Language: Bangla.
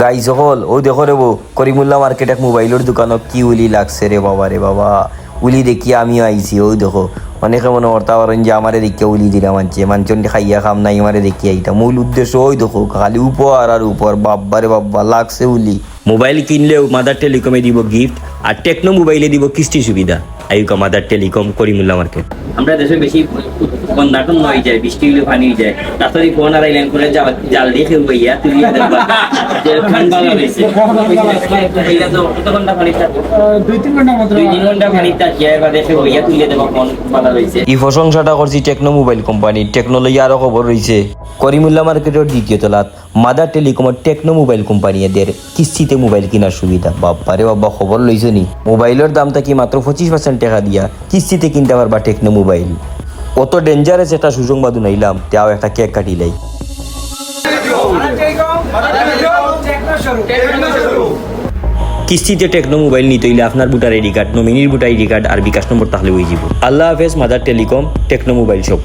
গাই সকল ও দেখো রে বো করিমুল্লা মার্কেট এক মোবাইলের দোকানত কি উলি লাগছে রে বাবা উলি দেখি আমিও আইছি ওই দেখো অনেকে মনে করতে পারেন যে আমারে দেখিয়া উলি দিলাম মানচন খাইয়া খাম নাই আমারে দেখি আইতা মূল উদ্দেশ্য ওই দেখো খালি উপর আর উপর বাব্বারে বাব্বা লাগছে উলি। মোবাইল কিনলেও মাদার টেলিকমে দিব গিফট আর টেকনো মোবাইলে দিব কিস্তি সুবিধা। আইকা মাদার টেলিকম করিমুল্লা মার্কেট। আমরা দেশে বেশি বন্যাটন হয়ে যায়, বৃষ্টি হলে পানি যায়, তাড়াতাড়ি ফোন আর আইলেন করে জাল দিয়ে খেয়ে বইয়া তুলিয়া দেবা ঠান্ডা হয়েছে তো কত ঘন্টা পানি থাকবে 2-3 ঘন্টা মাত্র 2-3 ঘন্টা পানি থাকিয়া এবার দেখে বইয়া তুলিয়া দেবা ফোন ভালো হয়েছে। এই প্রশংসাটা করছি টেকনো মোবাইল কোম্পানি। টেকনোলজি আরো খবর রয়েছে করিমুল্লা মার্কেটের দ্বিতীয় তলাত মাদার টেলিকমের টেকনো মোবাইল কোম্পানি এদের কিস্তিতে মোবাইল কেনার সুবিধা। বাপ্পারে বাবা খবর লইছো নি? মোবাইলের দামটা কি মাত্র 25% টাকা দিয়া কিস্তিতে কিনতে পারবা টেকনো মোবাইল। অত ডেঞ্জারাস একটা সুসংবাদ নাইলাম তাও একটা কেক কাটিলাই। কিস্তিতে টেকনো মোবাইল নিতে হইলে আপনার ভোটার আইডি কার্ড, নমিনির ভোটার আইডি কার্ড আর বিকাশ নম্বর তাহলে হয়ে যাব। আল্লাহ হাফেজ। Mother telecom techno mobile shop.